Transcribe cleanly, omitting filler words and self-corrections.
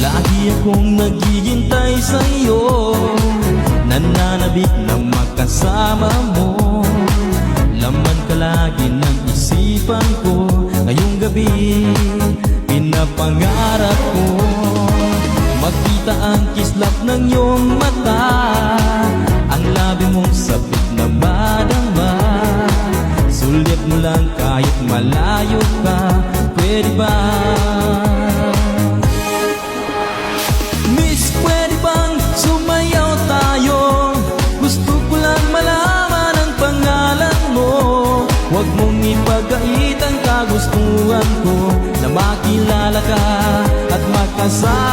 Lagi akong naghihintay sa'yo, nananabik ng makasama mo. Laman ka lagi ng isipan ko, ngayong gabi pinapangarap ko. Makita ang kislap ng iyong mata, ang labi mong sabik na madama. Sulit mo lang kahit malayo ka, pwede ba? Miss, pwede bang sumayaw tayo? Gusto ko lang malaman ang pangalan mo. Huwag mong ipagait ang kagustuhan ko, na makilala ka at makasama